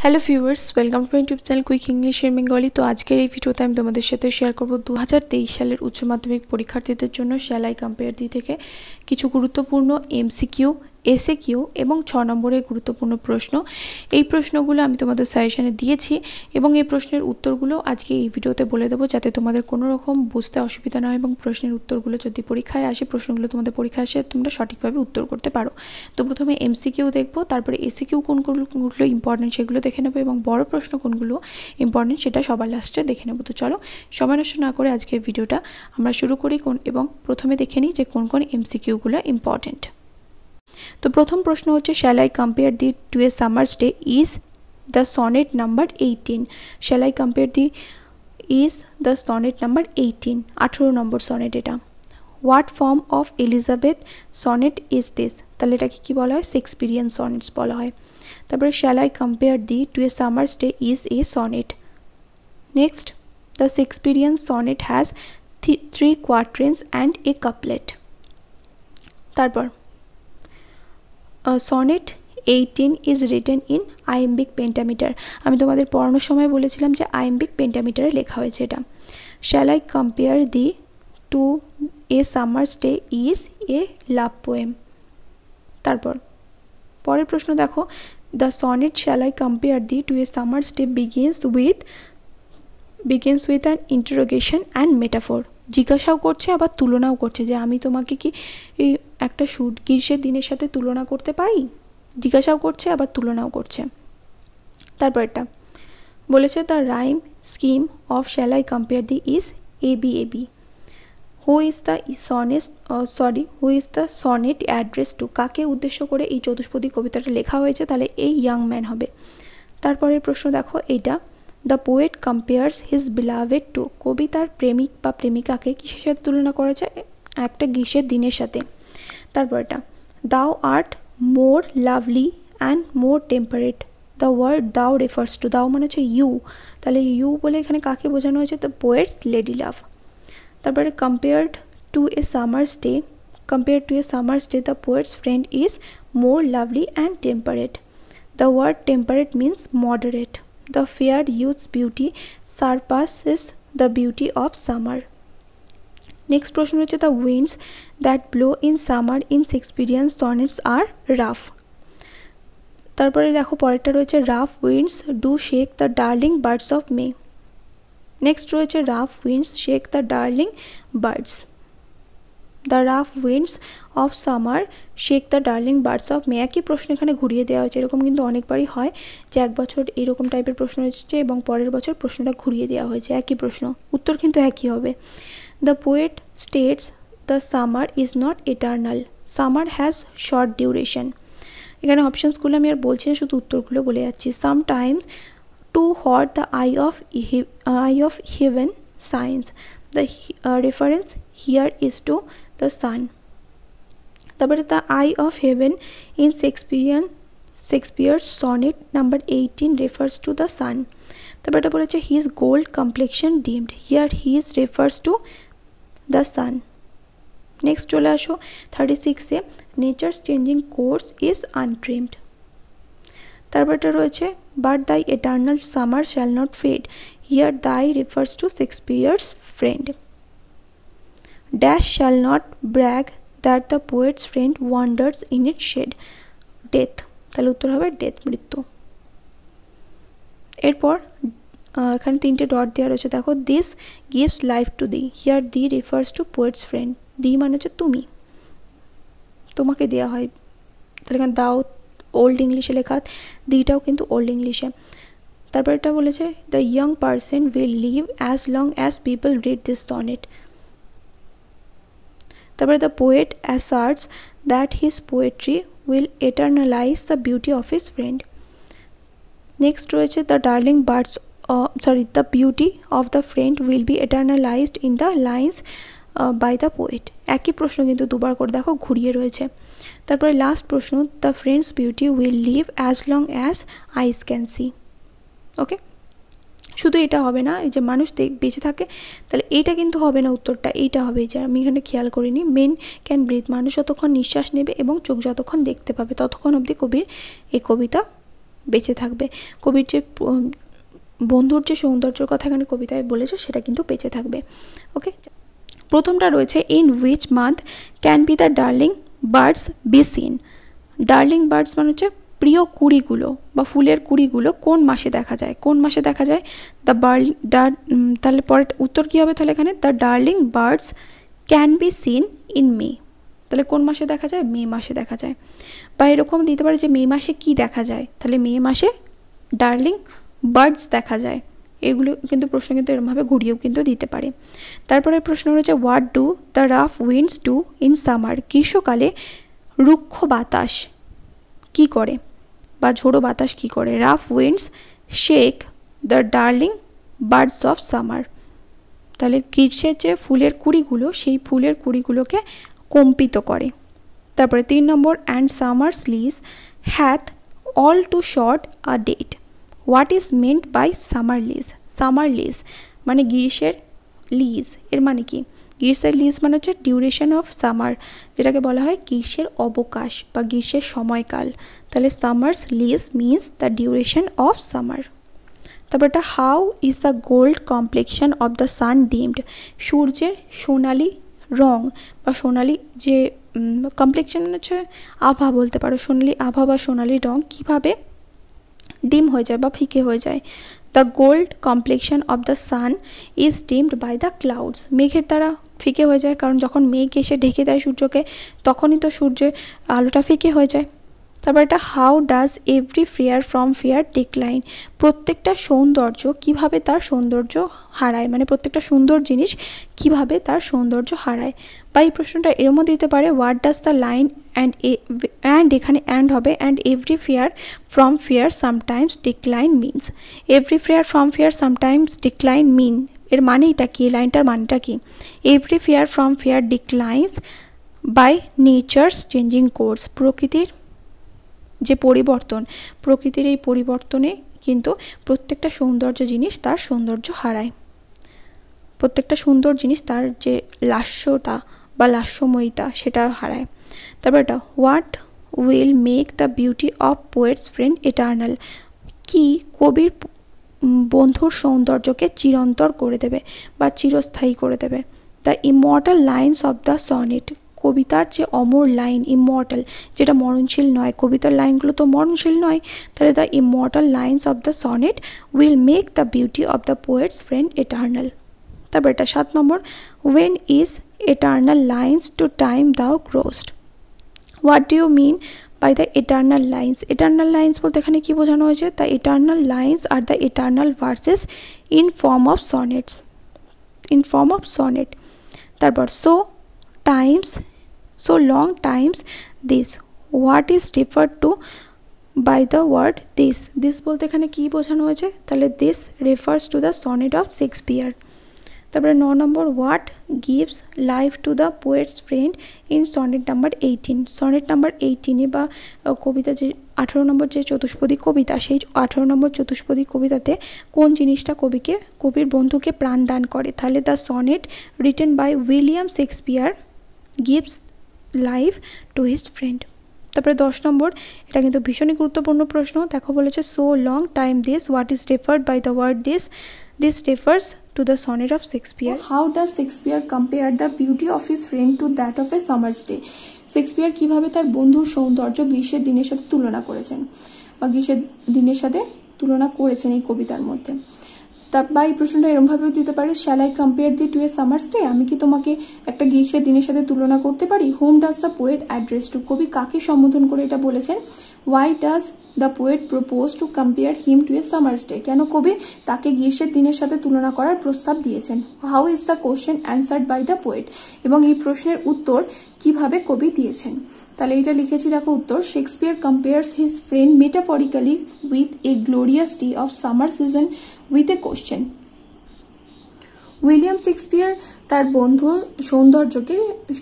Hello viewers, welcome to my YouTube channel quick English in Bengali. তো আজকের এই ভিডিওতে আমি তোমাদের সাথে শেয়ার করব 2023 সালের উচ্চ মাধ্যমিক পরীক্ষার্থীদের জন্য সেলাই কম্পেয়ার দি থেকে কিছু গুরুত্বপূর্ণ এমসিকিউ, এসএকিউ এবং 6 নম্বরের গুরুত্বপূর্ণ প্রশ্ন। এই প্রশ্নগুলো আমি তোমাদের সাজেশনে দিয়েছি এবং এই প্রশ্নের উত্তরগুলো আজকে এই ভিডিওতে বলে দেবো, যাতে তোমাদের কোনো রকম বুঝতে অসুবিধা না হয় এবং প্রশ্নের উত্তরগুলো যদি পরীক্ষায় আসে, প্রশ্নগুলো তোমাদের পরীক্ষায় আসে, তোমরা সঠিকভাবে উত্তর করতে পারো। তো প্রথমে এমসিকিউ দেখবো, তারপরে এসিকিউ কোনগুলো ইম্পর্টেন্ট সেগুলো দেখে নেবো এবং বড় প্রশ্ন কোনগুলো ইম্পর্টেন্ট সেটা সবার লাস্টে দেখে নেবো। তো চলো সময় নষ্ট না করে আজকের ভিডিওটা আমরা শুরু করি এবং প্রথমে দেখে নিই যে কোন কোন এমসিকিউগুলো ইম্পর্টেন্ট। তো প্রথম প্রশ্ন হচ্ছে, shall I compare thee to a summer's day is the sonnet number 18। Shall I compare thee is the sonnet number 18, 18 নম্বর সনেট এটা। What form of Elizabeth sonnet is this? তাহলে এটাকে কি বলা হয়? শেক্সপিরিয়ান সনেটস বলা হয়। তারপরে shall I compare thee to a summer's day is a sonnet. Next, the Shakespearean sonnet has 3 quatrains and a couplet. তারপর sonnet 18 is written in iambic pentameter. আমি তোমাদের পড়ানোর সময় বলেছিলাম যে আইম্বিক পেন্টামিটারে লেখা হয়েছে এটা। Shall I compare thee to a summer's day is a love poem. তারপর পরের প্রশ্ন দেখো, the sonnet shall I compare thee to a summer's day begins with an interrogation and metaphor. জিজ্ঞাসাও করছে আবার তুলনাও করছে যে আমি তোমাকে কি এই একটা গ্রীষ্মের দিনের সাথে তুলনা করতে পারি? জিজ্ঞাসাও করছে আবার তুলনাও করছে। তারপর এটা বলেছে, the rhyme scheme of shall I compare thee is ABAB। Who is the sonnet address to? কাকে উদ্দেশ্য করে এই চতুষ্পদী কবিতাটা লেখা হয়েছে? তাহলে এই ইয়াং ম্যান হবে। তারপরের প্রশ্ন দেখো এইটা, the poet compares his beloved to. কবি তার প্রেমিক বা প্রেমিকাকে কিসের সাথে তুলনা করেছে? একটা গ্রীষ্মের দিনের সাথে। তারপর এটা, thou art more lovely and more temperate. The word thou refers to, thou মানে হচ্ছে ইউ, তাহলে ইউ বলে এখানে কাকে বোঝানো হয়েছে? The poet's lady love. তারপরে compared to a summer's day the poet's friend is more lovely and temperate. The word temperate means moderate. The fair youth's beauty surpasses the beauty of summer. Next প্রশ্ন হচ্ছে, the winds that blow in summer in Shakespearean sonnets are rough. তারপরে দেখো পরেরটা রয়েছে, rough winds do shake the darling birds of May. Next রয়েছে, rough winds shake the darling birds. The rough winds of summer shake the darling birds of মে। একই প্রশ্ন এখানে ঘুরিয়ে দেওয়া হয়েছে। এরকম কিন্তু অনেকবারই হয় যে এক বছর এরকম টাইপের প্রশ্ন এসেছে এবং পরের বছর প্রশ্নটা ঘুরিয়ে দেওয়া হয়েছে, একই প্রশ্ন, উত্তর কিন্তু একই হবে। The poet states the summer is not eternal, summer has short duration. এখানে অপশানসগুলো আমি আর বলছি না, শুধু উত্তরগুলো বলে যাচ্ছি। Sometimes too hot the eye of heaven shines. The reference here is to the sun. তারপরে the eye of heaven in Shakespeare's sonnet number 18 refers to the sun. তারপরে এটা বলেছে his gold complexion dimmed, here his refers to the sun. Next চলে আসো 36-এ, nature's changing course is untrimmed. তারপরে এটা রয়েছে, but thy eternal summer shall not fade, here thy refers to Shakespeare's friend. Dash shall not brag that the poet's friend wanders in its shade. Death, তাহলে উত্তর হবে death, মৃত্যু। এরপর এখানে 3টে ডট দেওয়া রয়েছে, দেখো this gives life to thee, here thee refers to poet's friend. Thee মানে হচ্ছে তুমি, তোমাকে দেওয়া হয়, তাহলে এখানে দাও ওল্ড ইংলিশে লেখা, দিটাও কিন্তু ওল্ড ইংলিশে। তারপর এটা বলেছে, the young person will live as long as people read this sonnet. তারপরে the poet asserts that his poetry will eternalise the beauty of his friend. Next রয়েছে, the darling birds the beauty of the friend will be eternalised in the lines by the poet. একই প্রশ্ন কিন্তু দুবার করে দেখো ঘুরিয়ে রয়েছে। তারপরে লাস্ট প্রশ্ন, the friend's beauty will live as long as eyes can see. Okay, শুধু এটা হবে না, এই যে মানুষ বেঁচে থাকে, তাহলে এইটা কিন্তু হবে না, উত্তরটা এইটা হবে, যে আমি এখানে খেয়াল করিনি। মেন ক্যান ব্রিথ, মানুষ যতক্ষণ নিঃশ্বাস নেবে এবং চোখ যতক্ষণ দেখতে পাবে ততক্ষণ অবধি কবির এই কবিতা বেঁচে থাকবে। কবির যে বন্ধুর যে সৌন্দর্যের কথা এখানে কবিতায় বলেছে সেটা কিন্তু বেঁচে থাকবে। ওকে, প্রথমটা রয়েছে in which month can be the darling birds be seen. Darling birds মানে হচ্ছে প্রিয় কুড়িগুলো বা ফুলের কুড়িগুলো কোন মাসে দেখা যায়, কোন মাসে দেখা যায়? তাহলে পরের উত্তর কী হবে? তাহলে এখানে the darling birds can be seen in May. তাহলে কোন মাসে দেখা যায়? মে মাসে দেখা যায়। বা এরকম দিতে পারে যে মে মাসে কি দেখা যায়, তাহলে মে মাসে ডার্লিং বার্ডস দেখা যায়। এগুলো কিন্তু প্রশ্ন কিন্তু এরকমভাবে ঘুরিয়েও কিন্তু দিতে পারে। তারপরে প্রশ্ন রয়েছে what do the rough winds do in summer. গ্রীষ্মকালে রুক্ষ বাতাস কি করে বা ঝোড়ো বাতাস কি করে? Rough winds shake the darling birds of summer. তাহলে গ্রীষ্মের যে ফুলের কুড়িগুলো সেই ফুলের কুড়িগুলোকে কম্পিত করে। তারপরে 3 নম্বর and summer's lease hath all too short a date. What is meant by summer lease? Summer lease মানে গ্রীষ্মের লিজ, এর মানে কি? গ্রীষ্মের লিজ মানে হচ্ছে ডিউরেশন অফ সামার, যেটাকে বলা হয় গ্রীষ্মের অবকাশ বা গ্রীষ্মের সময়কাল। তাহলে summer's lease means the duration of summer. তারপর এটা how is the gold complexion of the sun dimmed. সূর্যের সোনালি রং বা সোনালি যে কমপ্লেকশন হচ্ছে আভা বলতে পারো, সোনালি আভা বা সোনালি রং কীভাবে ডিম হয়ে যায় বা ফিকে হয়ে যায়? The gold complexion of the sun is dimmed by the clouds. মেঘের দ্বারা ফিকে হয়ে যায়, কারণ যখন মেঘ এসে ঢেকে দেয় সূর্যকে তখনই তো সূর্যের আলোটা ফিকে হয়ে যায়। তারপর এটা how does every fair from fair decline. প্রত্যেকটা সৌন্দর্য কিভাবে তার সৌন্দর্য হারায়, মানে প্রত্যেকটা সুন্দর জিনিস কিভাবে তার সৌন্দর্য হারায়। বা এই প্রশ্নটা এর মধ্যে দিতে পারে what does the line and এখানে অ্যান্ড হবে and every fair from fair sometimes decline means. Every fair from fair sometimes decline mean এর মানেটা কি? লাইনটার মানেটা কি? Every fair from fair declines by nature's changing course. প্রকৃতির যে পরিবর্তন, প্রকৃতির এই পরিবর্তনে কিন্তু প্রত্যেকটা সৌন্দর্য জিনিস তার সৌন্দর্য হারায়, প্রত্যেকটা সুন্দর জিনিস তার যে লাস্যতা বা লাস্যময়িতা সেটা হারায়। তারপর এটা what will make the beauty of poets friend eternal. কি কবির বন্ধুর সৌন্দর্যকে চিরন্তর করে দেবে বা চিরস্থায়ী করে দেবে? The immortal lines of the sonnet. কবিতার যে অমর লাইন, ইমর্টাল যেটা মরণশীল নয়, কবিতার লাইনগুলো তো মরণশীল নয়, তাহলে the immortal lines of the sonnet will make the beauty of the poet's friend eternal. তারপর এটা 7 নম্বর when is eternal lines to time thou grow'st. What do you mean by the eternal lines? Eternal lines বলতে এখানে কি বোঝানো হয়েছে? The eternal lines are the eternal verses in form of sonnets, in form of sonnet. তারপর so long times this. What is referred to by the word this বলতে এখানে কি বোঝানো হয়েছে? তাহলে this refers to the sonnet of Shakespeare. তারপরে 9 নম্বর what gives life to the poet's friend in sonnet number 18। Sonnet number 18 বা কবিতা যে 18 নম্বর যে চতুষ্পদী কবিতা, সেই 18 নম্বর চতুষ্পদী কবিতাতে কোন জিনিসটা কবির বন্ধুকে প্রাণ দান করে? তাহলে the sonnet written by William Shakespeare gives life to his friend. তারপরে 10 নম্বর, এটা কিন্তু ভীষণই গুরুত্বপূর্ণ প্রশ্ন। দেখো বলেছে so long time this, what is referred by the word this refers to the sonnet of Shakespeare. How does Shakespeare compare the beauty of his friend to that of a summer's day? Shakespeare কিভাবে তার বন্ধুর সৌন্দর্য গ্রীষ্মের দিনের সাথে তুলনা করেছেন বা গ্রীষ্মের দিনের সাথে তুলনা করেছেন এই কবিতার মধ্যে। বা এই প্রশ্নটা এরকমভাবেও দিতে পারে shall I compare thee to a summer's day. আমি কি তোমাকে একটা গ্রীষ্মের দিনের সাথে তুলনা করতে পারি? Whom does the poet address to. কবি কাকে সম্বোধন করে এটা বলেছেন? Why does the poet propose to compare him to a summer's day. কেন কবি তাকে গ্রীষ্মের দিনের সাথে তুলনা করার প্রস্তাব দিয়েছেন? How is the question answered by the poet. এবং এই প্রশ্নের উত্তর কিভাবে কবি দিয়েছেন? তাহলে এটা লিখেছি, দেখো উত্তর। Shakespeare compares his friend metaphorically with a glorious day of summer season with a question. William Shakespeare তার বন্ধুর সৌন্দর্যকে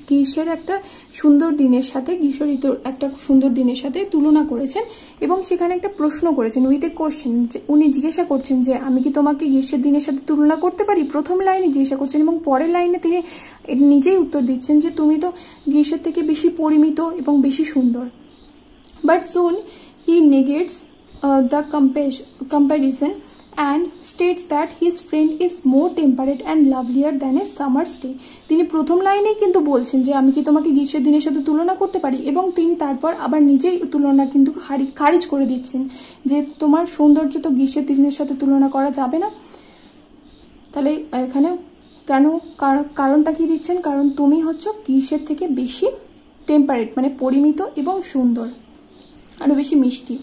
গ্রীষ্মের একটা সুন্দর দিনের সাথে, গ্রীষ্ম ঋতুর একটা সুন্দর দিনের সাথে তুলনা করেছেন এবং সেখানে একটা প্রশ্ন করেছেন উইথ এ কোশ্চেন। উনি জিজ্ঞাসা করছেন যে আমি কি তোমাকে গ্রীষ্মের দিনের সাথে তুলনা করতে পারি? প্রথম লাইনে জিজ্ঞাসা করছেন এবং পরের লাইনে তিনি নিজেই উত্তর দিচ্ছেন যে তুমি তো গ্রীষ্মের থেকে বেশি পরিমিত এবং বেশি সুন্দর। But soon he negates the comparison and states that his friend is more temperate and lovelier than a summer's day. তিনি প্রথম লাইনেই কিন্তু বলছেন যে আমি কি তোমাকে গ্রীষ্মের দিনের সাথে তুলনা করতে পারি, এবং তিনি তারপর আবার নিজেই তুলনা কিন্তু খারিজ করে দিচ্ছেন যে তোমার সৌন্দর্য তো গ্রীষ্মের দিনের সাথে তুলনা করা যাবে না। তাহলে এখানে কেন কারণটা কি দিচ্ছেন, কারণ তুমি হচ্ছে গ্রীষ্মের থেকে বেশি টেম্পারেট মানে পরিমিত এবং সুন্দর, আরও বেশি মিষ্টি।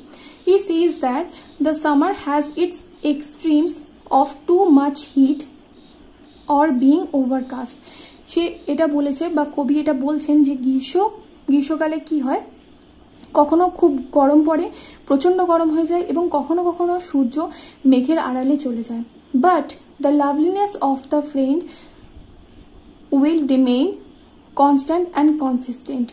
He says that the summer has its extremes of too much heat or being overcast. সে এটা বলেছে বা কবি এটা বলছেন যে গ্রীষ্মকালে কি হয়, কখনো খুব গরম পড়ে, প্রচণ্ড গরম হয়ে যায়, এবং কখনো কখনো সূর্য মেঘের আড়ালে চলে যায়। But the লাভলিনেস of the friend will remain constant and consistent.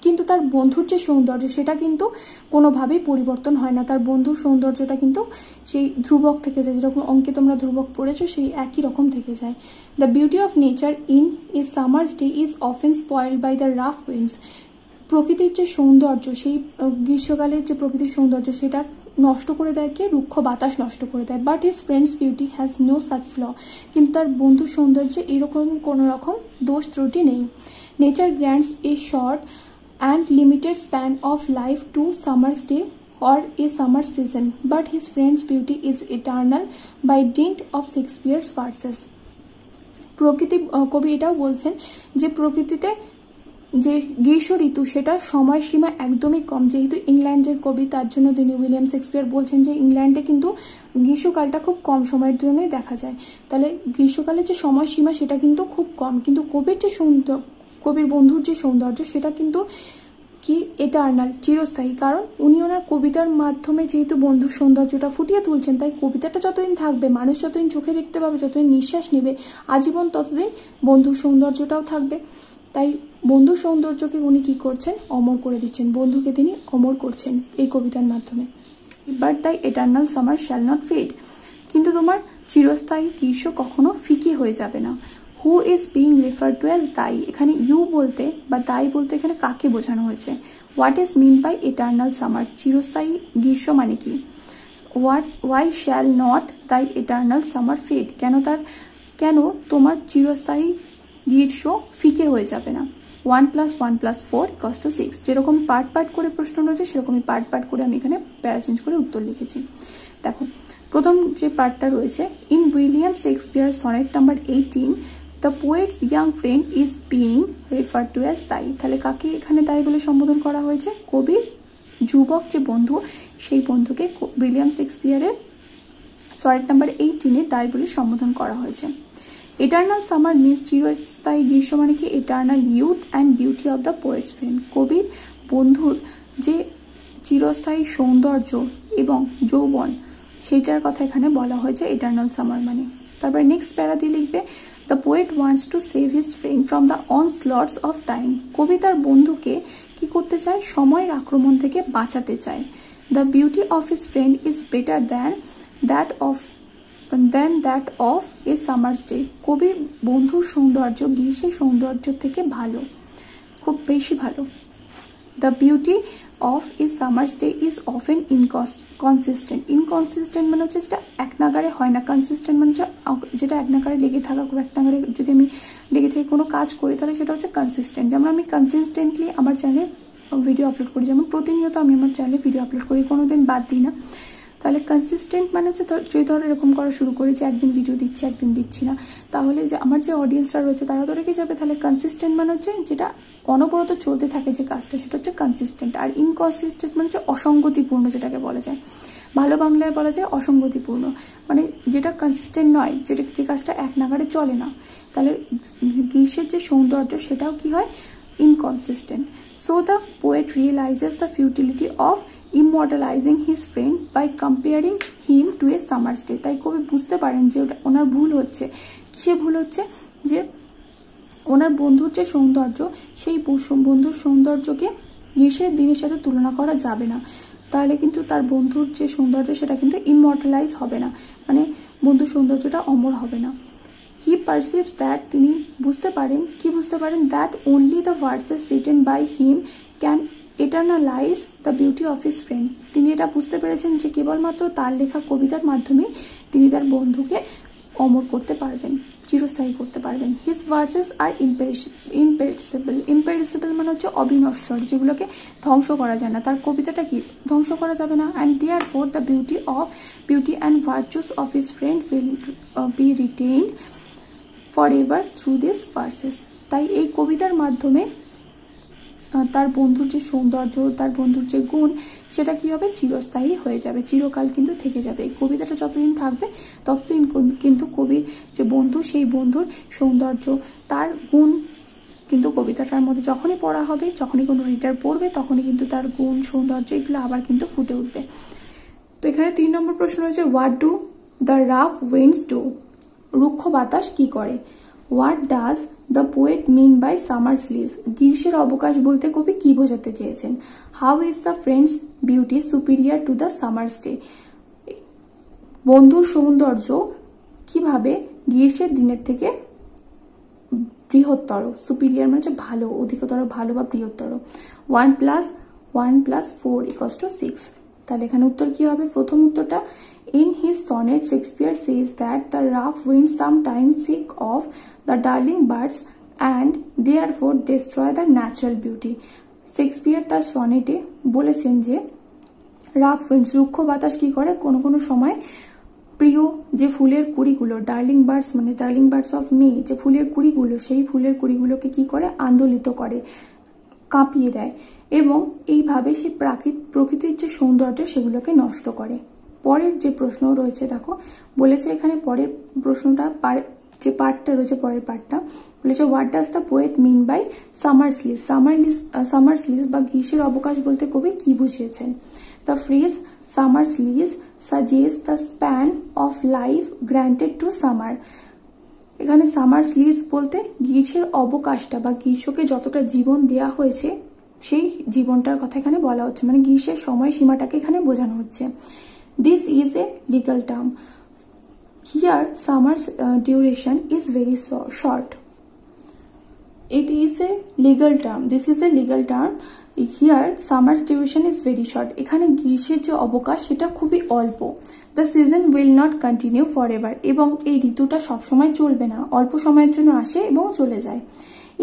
কিন্তু তার বন্ধুর যে সৌন্দর্য সেটা কিন্তু কোনোভাবেই পরিবর্তন হয় না, তার বন্ধুর সৌন্দর্যটা কিন্তু সেই ধ্রুবক থেকে যায়, যেরকম অঙ্কে তোমরা ধ্রুবক পড়েছো সেই একই রকম থেকে যায়। The beauty of nature in a summer's day is often spoiled by the rough winds. প্রকৃতির যে সৌন্দর্য, সেই গ্রীষ্মকালের যে প্রকৃতির সৌন্দর্য সেটা নষ্ট করে দেয় কে, রুক্ষ বাতাস নষ্ট করে দেয়। But his friend's beauty has no such flaw. কিন্তু তার বন্ধুর সৌন্দর্যে এরকম কোনো রকম দোষ ত্রুটি নেই। Nature grants a short and limited span of life to summer's day or a summer season, but his friend's beauty is eternal by dint of Shakespeare's verses. প্রকৃতি কবি এটাও বলছেন যে প্রকৃতিতে যে গ্রীষ্ম ঋতু সেটা সময়সীমা একদমই কম, যেহেতু ইংল্যান্ডের কবি তার জন্য তিনি উইলিয়াম শেক্সপিয়ার বলছেন যে ইংল্যান্ডে কিন্তু গ্রীষ্মকালটা খুব কম সময়ের জন্যই দেখা যায়। তাহলে গ্রীষ্মকালের যে সময়সীমা সেটা কিন্তু খুব কম, কিন্তু কবির বন্ধুর যে সৌন্দর্য সেটা কিন্তু কি এটার্নাল, চিরস্থায়ী। কারণ উনি ওনার কবিতার মাধ্যমে যেহেতু বন্ধুর সৌন্দর্যটা ফুটিয়ে তুলছেন, তাই কবিতাটা যতদিন থাকবে, মানুষ যতদিন চোখে দেখতে পাবে, যতদিন নিঃশ্বাস নেবে আজীবন, ততদিন বন্ধুর সৌন্দর্যটাও থাকবে। তাই বন্ধুর সৌন্দর্যকে উনি কি করছেন, অমর করে দিচ্ছেন, বন্ধুকে তিনি অমর করছেন এই কবিতার মাধ্যমে। But the eternal summer shall not fade. কিন্তু তোমার চিরস্থায়ী গ্রীষ্ম কখনো ফিকে হয়ে যাবে না। Who is being refer to as thy, এখানে ইউ বলতে বা দাই বলতে এখানে কাকে বোঝানো হয়েছে। What is mean by eternal summer, চিরস্থায়ী গ্রীষ্ম মানে কি। Why shall not thy eternal summer fade, কেন তোমার চিরস্থায়ী গ্রীষ্ম ফিকে হয়ে যাবে না। 1 + 1 + 4 = 6, যেরকম পার্ট করে প্রশ্ন রয়েছে সেরকমই পার্ট করে আমি এখানে প্যারা চেঞ্জ করে উত্তর লিখেছি। দেখো প্রথম যে পার্টটা রয়েছে, in William Shakespeare sonnet number 18 the poet's young friend is being refer to as thy. তাহলে কাকে এখানে দাই বলে সম্বোধন করা হয়েছে, কবির যুবক যে বন্ধু সেই বন্ধুকে উইলিয়াম শেক্সপিয়ারের সনেট নাম্বার 18 দাই বলে সম্বোধন করা হয়েছে। এটার্নাল সামার মিন্স চিরস্থায়ী গ্রীষ্ম মানে কি, eternal youth and beauty of the poet's friend. কবির বন্ধুর যে চিরস্থায়ী সৌন্দর্য এবং যৌবন সেইটার কথা এখানে বলা হয়েছে এটার্নাল সামার মানে। তারপরে নেক্সট প্যারা দিয়ে লিখবে, the poet wants to save his friend from the onslaughts of time. কবি তার বন্ধুকে কি করতে চায়, সময়ের আক্রমণ থেকে বাঁচাতে চায়। The beauty of his friend is better than that of a summer's day. কবির বন্ধুর সৌন্দর্য গ্রীষ্মের সৌন্দর্য থেকে ভালো, খুব বেশি ভালো। The beauty of a summer's day is often inconsistent. Inconsistent মানে হচ্ছে যেটা এক নাগারে হয় না, কনসিস্টেন্ট মানে হচ্ছে যেটা এক নাগারে লেগে থাকা, খুব এক নাগারে যদি আমি লেগে থেকে কোনো কাজ করি তাহলে সেটা হচ্ছে কনসিস্টেন্ট। যেমন আমি কনসিস্টেন্টলি আমার চ্যানেলে ভিডিও আপলোড করি, যেমন প্রতিনিয়ত আমি আমার চ্যানেলে ভিডিও আপলোড করি, কোনো দিন বাদ দিই না। তাহলে কনসিস্টেন্ট মানে হচ্ছে যদি ধরো এরকম করা শুরু করি যে একদিন ভিডিও দিচ্ছি একদিন দিচ্ছি না, তাহলে যে আমার যে অডিয়েন্সরা রয়েছে তারা তো রেখে যাবে। তাহলে কনসিস্টেন্ট মানে হচ্ছে যেটা অনবরত চলতে থাকে যে কাজটা, সেটা হচ্ছে কনসিস্টেন্ট। আর ইনকনসিস্টেন্ট মানে হচ্ছে অসঙ্গতিপূর্ণ, যেটাকে বলা যায়, ভালো বাংলায় বলা যায় অসঙ্গতিপূর্ণ, মানে যেটা কনসিস্টেন্ট নয়, যে কাজটা এক নাগারে চলে না। তাহলে গ্রীষ্মের যে সৌন্দর্য সেটাও কি হয়, inconsistent. So the poet realises the futility of immortalising his friend by comparing him to a summer's day. তাই কবি বুঝতে পারেন যে ওনার ভুল হচ্ছে, কিসে ভুল হচ্ছে, যে ওনার বন্ধুর যে সৌন্দর্য সেই বন্ধুর সৌন্দর্যকে গ্রীষ্মের দিনের সাথে তুলনা করা যাবে না। তাহলে কিন্তু তার বন্ধুর যে সৌন্দর্য সেটা কিন্তু ইমর্টালাইজ হবে না, মানে বন্ধুর সৌন্দর্যটা অমর হবে না। হি পারসিভস দ্যাট, তিনি বুঝতে পারেন, কি বুঝতে পারেন, that only the verses written by him can eternalise the beauty of his friend. তিনি এটা বুঝতে পেরেছেন যে কেবলমাত্র তার লেখা কবিতার মাধ্যমে তিনি তার বন্ধুকে অমর করতে পারবেন, চিরস্থায়ী করতে পারবেন। হিজ ভার্সেস আর ইম্পেরিসেবল মানে হচ্ছে অবিনশ্বর, যেগুলোকে ধ্বংস করা যায় না। তার কবিতাটা কি ধ্বংস করা যাবে না। And therefore the beauty and virtues of his friend will B retained for ever through this versus. তাই এই কবিতার মাধ্যমে তার বন্ধুর যে সৌন্দর্য, তার বন্ধুর যে গুণ, সেটা কি হবে, চিরস্থায়ী হয়ে যাবে, চিরকাল কিন্তু থেকে যাবে। এই কবিতাটা যতদিন থাকবে ততদিন কিন্তু কবির যে বন্ধু, সেই বন্ধুর সৌন্দর্য, তার গুণ কিন্তু কবিতাটার মধ্যে যখনই পড়া হবে, যখনই কোনো রিডার পড়বে, তখনই কিন্তু তার গুণ, সৌন্দর্য এগুলো আবার কিন্তু ফুটে উঠবে। তো এখানে 3 নম্বর প্রশ্ন হচ্ছে, what do the rough winds do? রুক্ষ বাতাস কি করে? What does the poet mean by summer's lease? গ্রীষ্মের অবকাশ বলতে কবি কি বোঝাতে চেয়েছেন? How is the friend's beauty superior to the summer's day? বন্ধুর সৌন্দর্য কিভাবে গ্রীষ্মের দিনের থেকে বৃহত্তর? সুপিরিয়ার মানে হচ্ছে ভালো, অধিকতর ভালো বা বৃহত্তর। 1 + 1 + 4 = 6। তাহলে এখানে উত্তর কি হবে? প্রথম উত্তরটা, in his sonnet Shakespeare says that the rough winds sometimes seek off the darling birds and therefore destroy the natural beauty. Shakespeare তার সনেটে বলেছেন যে রাফ উইন্ডস, রুক্ষ বাতাস কি করে, কোনো কোনো সময় প্রিয় যে ফুলের কুড়িগুলো, ডার্লিং বার্ডস মানে ডার্লিং বার্ডস অফ মে, যে ফুলের কুড়িগুলো, সেই ফুলের কুড়িগুলোকে কি করে, আন্দোলিত করে, কাঁপিয়ে দেয়, এবং এইভাবে সেই প্রকৃতির যে সৌন্দর্য সেগুলোকে নষ্ট করে। পরের যে প্রশ্ন রয়েছে দেখো, বলেছে এখানে পরের প্রশ্নটা, যে পার্টটা রয়েছে, পরের পার্টটা বলেছে, what does the poet mean by summer's lease? Summer's lease বা গ্রীষ্মের অবকাশ বলতে কবি কি বুঝিয়েছেন? The phrase summer's lease suggest the span of life granted to summer. এখানে সামার্স লিজ বলতে গ্রীষ্মের অবকাশটা বা গ্রীষ্মকে যতটা জীবন দেয়া হয়েছে সেই জীবনটার কথা এখানে বলা হচ্ছে, মানে গ্রীষ্মের সময়সীমাটাকে এখানে বোঝানো হচ্ছে। This is a legal term. Here, summer's duration is very short. It is a legal term. This is a legal term. Here, summer's duration is very short. এখানে গ্রীষ্মের যে অবকাশ সেটা খুবই অল্প। The season will not continue forever. এবং এই ঋতুটা সবসময় চলবে না, অল্প সময়ের জন্য আসে এবং চলে যায়।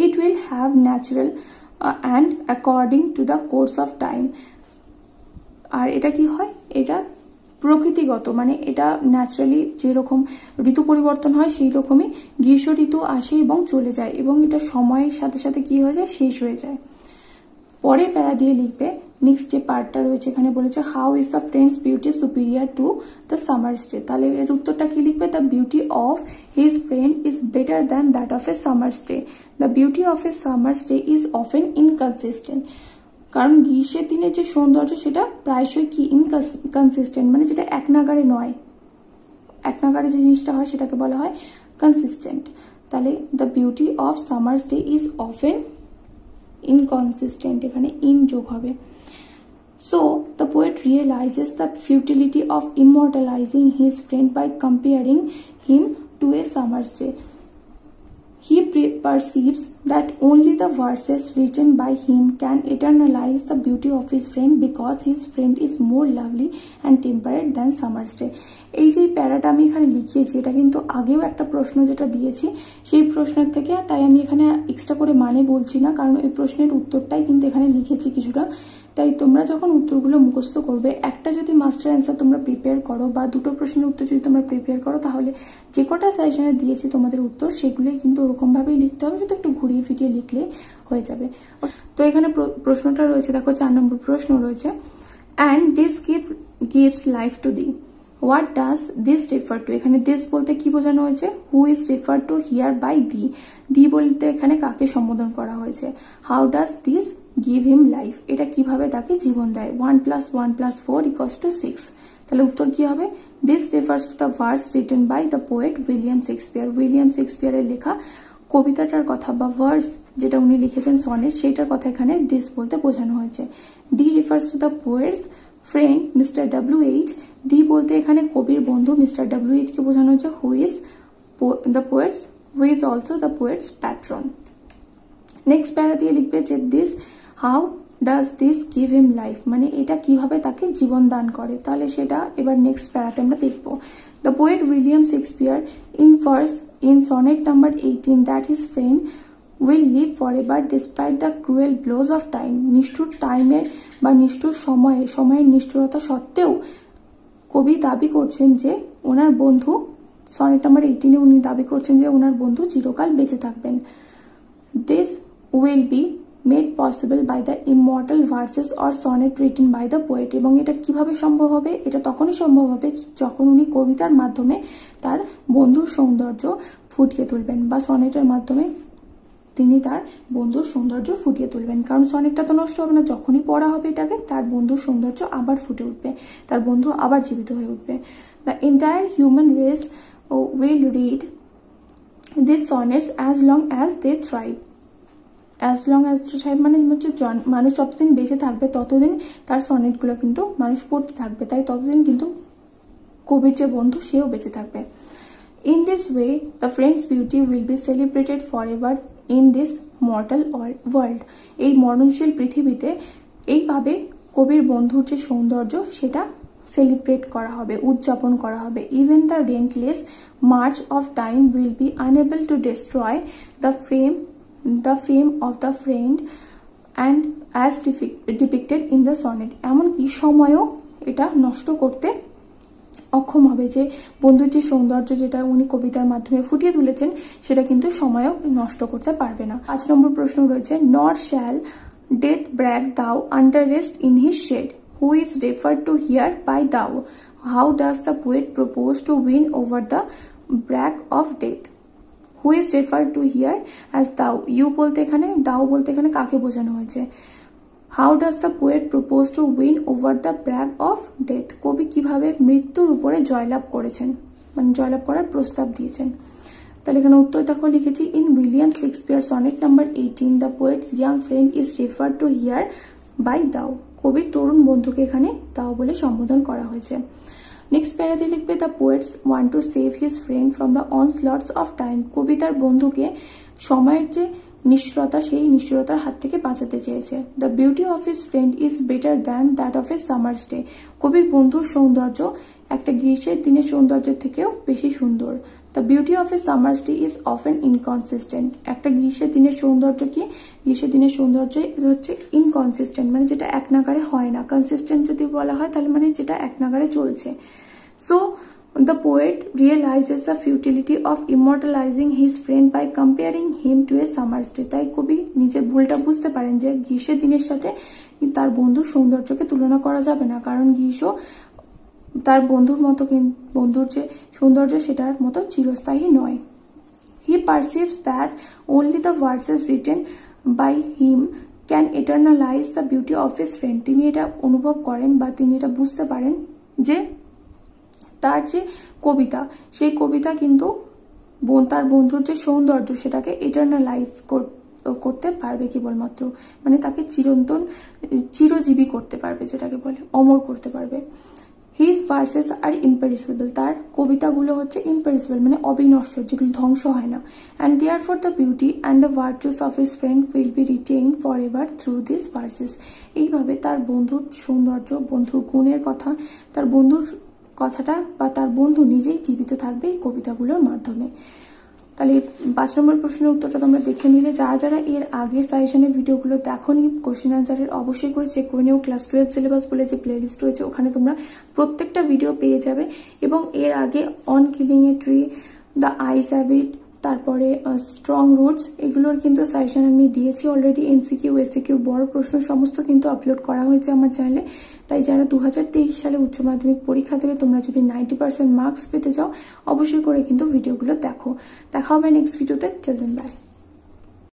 It will have natural and according to the course of time. আর এটা কি হয়, এটা প্রকৃতিগত, মানে এটা ন্যাচারালি যেরকম ঋতু পরিবর্তন হয় সেই রকমই গ্রীষ্ম ঋতু আসে এবং চলে যায়, এবং এটা সময়ের সাথে সাথে কি হয়ে যায়, শেষ হয়ে যায়। পরের প্যারা দিয়ে লিখবে, নেক্সট যে পার্টটা রয়েছে এখানে বলেছে, how is the friend's beauty superior to the summer's day? তাহলে এর উত্তরটা কি লিখবে? The beauty of his friend is better than that of a summer's day. The beauty of a summer's day is often inconsistent. কারণ গ্রীষ্মের দিনের যে সৌন্দর্য সেটা প্রায়শই কি, ইনকনসিস্টেন্ট, মানে যেটা এক নাগারে নয়, এক নাগারে যে জিনিসটা হয় সেটাকে বলা হয় কনসিস্টেন্ট। তাহলে the beauty of summer's day is often inconsistent, এখানে ইন যোগ হবে। So the poet realises the futility of immortalising his friend by comparing him to a summer's day. He perceives that only the verses written by him can eternalize the beauty of his friend because his friend is more lovely and temperate than summer's day. এই যে প্যারাটা আমি এখানে লিখিয়েছি এটা কিন্তু আগেও একটা প্রশ্ন যেটা দিয়েছি সেই প্রশ্নের থেকে, তাই আমি এখানে এক্সট্রা করে মানে বলছি না, কারণ এই প্রশ্নের উত্তরটাই কিন্তু এখানে লিখেছি কিছুটা। তাই তোমরা যখন উত্তরগুলো মুখস্থ করবে, একটা যদি মাস্টার অ্যান্সার তোমরা প্রিপেয়ার করো বা দুটো প্রশ্নের উত্তর যদি তোমরা প্রিপেয়ার করো, তাহলে যে কটা সাজেশনে দিয়েছি তোমাদের উত্তর সেগুলোই কিন্তু ওরকমভাবেই লিখতে হবে, শুধু একটু ঘুরিয়ে ফিরিয়ে লিখলে হয়ে যাবে। তো এখানে প্রশ্নটা রয়েছে দেখো, 4 নম্বর প্রশ্ন রয়েছে, and this gives life to thee. What does this refer to? এখানে দিস বলতে কি বোঝানো হয়েছে? Who is refer to here by thee? Thee বলতে এখানে কাকে সম্বোধন করা হয়েছে? How does this give him life? এটা কিভাবে তাকে জীবন দেয়? 1 + 1 + 4 = 6। তাহলে উত্তর কি হবে? This refers to the verse written by the poet William Shakespeare. William শেক্সপিয়ারের লেখা কবিতাটার কথা বা ভার্স যেটা উনি লিখেছেন সনেট, সেইটার কথা এখানে দিস বলতে বোঝানো হয়েছে। Thee refers to the poet's friend mister WH। Thee বলতে এখানে কবির বন্ধু মিস্টার WH কে বোঝানো হয়েছে, who is the poet's, who is also the poet's patron. Next para দিয়ে লিখবে যে this, how does this give him life, মানে এটা কিভাবে তাকে জীবন দান করে, তাহলে সেটা এবার নেক্সট প্যারাতে আমরা দেখবো। The poet William Shakespeare infers in sonnet number 18 that his friend will live for ever despite the cruel blows of time, নিষ্ঠুর টাইমের বা নিষ্ঠুর সময়ের নিষ্ঠুরতা সত্ত্বেও কবি দাবি করছেন যে ওনার বন্ধু, সনেট নাম্বার 18-এ উনি দাবি করছেন যে ওনার বন্ধু চিরকাল বেঁচে থাকবেন। This will be made possible by the immortal verses or sonnet written by the poet, এবং এটা কিভাবে সম্ভব হবে, এটা তখনই সম্ভব হবে যখন উনি কবিতার মাধ্যমে তার বন্ধুর সৌন্দর্য ফুটিয়ে তুলবেন, বা সনেটের মাধ্যমে তিনি তার বন্ধুর সৌন্দর্য ফুটিয়ে তুলবেন। কারণ সনেটটা তো নষ্ট হবে না, যখনই পড়া হবে এটাকে তার বন্ধুর সৌন্দর্য আবার ফুটে উঠবে, তার বন্ধু আবার জীবিত হয়ে উঠবে। The entire human race will read this sonnets as long as they thrive. As long as thrive মানে হচ্ছে মানুষ যতদিন বেঁচে থাকবে ততদিন তার সনেটগুলো কিন্তু মানুষ পড়তে থাকবে, তাই ততদিন কিন্তু কবির যে বন্ধু সেও বেঁচে থাকবে। In this way, the friend's beauty will be celebrated forever in this mortal world. এই মরণশীল পৃথিবীতে এইভাবে কবির বন্ধুর যে সৌন্দর্য সেটা সেলিব্রেট করা হবে, উদযাপন করা হবে। Even the relentless march of time will be unable to destroy the fame of the friend and as depicted in the sonnet. এমনকি সময়ও এটা নষ্ট করতে অক্ষম হবে, যে বন্ধুর যে সৌন্দর্য যেটা উনি কবিতার মাধ্যমে ফুটিয়ে তুলেছেন সেটা কিন্তু সময়ও নষ্ট করতে পারবে না। 5 নম্বর প্রশ্ন রয়েছে, nor shall death brag thou wander'st in his shade, who is referred to here by thou, how does the poet propose to win over the brag of death. Who is referred to here as thou, you বলতে এখানে, thou বলতে এখানে কাকে বোঝানো হয়েছে। How does the poet propose to win over the brag of death, কবি কিভাবে মৃত্যুর উপরে জয়লাভ করেছেন, মানে জয়লাভ করার প্রস্তাব দিয়েছেন। তাহলে এখানে উত্তর দেখো লিখেছি, in William Shakespeare sonnet number 18 the poet's young friend is referred to here by thou, কবির তরুণ বন্ধুকে এখানে দাও বলে সম্বোধন করা হয়েছে। নেক্সট প্যারাতে লিখবে, the poets want to save his friend from the onslaughts of time, কবি তার বন্ধুকে সময়ের যে নিষ্ঠুরতা সেই নিষ্ঠুরতার হাত থেকে বাঁচাতে চেয়েছে। The beauty of his friend is better than that of a summer's day, কবির বন্ধুর সৌন্দর্য একটা গ্রীষ্মের দিনের সৌন্দর্যের থেকেও বেশি সুন্দর। The beauty of a summer's day is often inconsistent, একটা গ্রীষ্মের দিনের সৌন্দর্য কি, গ্রীষ্মের দিনের সৌন্দর্য হচ্ছে ইনকনসিস্টেন্ট, মানে যেটা এক নাগারে হয় না। কনসিস্টেন্ট যদি বলা হয় তাহলে মানে যেটা এক নাগারে চলছে। So the poet realizes the futility of immortalizing his friend by comparing him to a summer's day, তাই কবি নিজের ভুলটা বুঝতে পারেন যে গ্রীষ্মের দিনের সাথে তার বন্ধুর সৌন্দর্যকে তুলনা করা যাবে না, কারণ গ্রীষ্ম তার বন্ধুর মতো, বন্ধুর যে সৌন্দর্য সেটার মতো চিরস্থায়ী নয়। He perceives that only the verses written by him can eternalize the beauty of his friend, তিনি এটা অনুভব করেন বা তিনি এটা বুঝতে পারেন যে তার যে কবিতা সেই কবিতা কিন্তু তার বন্ধুর যে সৌন্দর্য সেটাকে ইটারনালাইজ করতে পারবে কেবলমাত্র, মানে তাকে চিরজীবী করতে পারবে, যেটাকে বলে অমর করতে পারবে। হিজ ভার্সেস আর ইম্পেরিসেবল, তার কবিতাগুলো হচ্ছে ইম্পেরিসেবল মানে অবিনশ্বর, যেগুলো ধ্বংস হয় না। And therefore the beauty and the virtues of his friend will be retain for ever through this verses, এইভাবে তার বন্ধুর সৌন্দর্য, বন্ধুর গুণের কথা, তার বন্ধুর কথাটা বা তার বন্ধু নিজেই জীবিত থাকবে এই কবিতাগুলোর মাধ্যমে। তাহলে 5 নম্বর প্রশ্নের উত্তরটা তোমরা দেখে নিলে। যারা যারা এর আগের সাজেশনের ভিডিওগুলো দেখোনি, কোশ্চেন আনসারের অবশ্যই করে চেক করে নিও। ক্লাস 12 সিলেবাস বলে যে প্লেলিস্ট রয়েছে ওখানে তোমরা প্রত্যেকটা ভিডিও পেয়ে যাবে, এবং এর আগে on killing a tree, the eyes have it, তারপরে স্ট্রং রুটস, এগুলোর কিন্তু সাজেশন আমি দিয়েছি অলরেডি। এমসিকিউ, এসিকিউ, বড় প্রশ্ন সমস্ত কিন্তু আপলোড করা হয়েছে আমার চ্যানেলে। তাই যারা 2023 সালে উচ্চ মাধ্যমিক পরীক্ষা দেবে, তোমরা যদি 90% মার্কস পেতে চাও অবশ্যই করে কিন্তু ভিডিওগুলো দেখো। দেখা হবে নেক্সট ভিডিওতে। Till then by.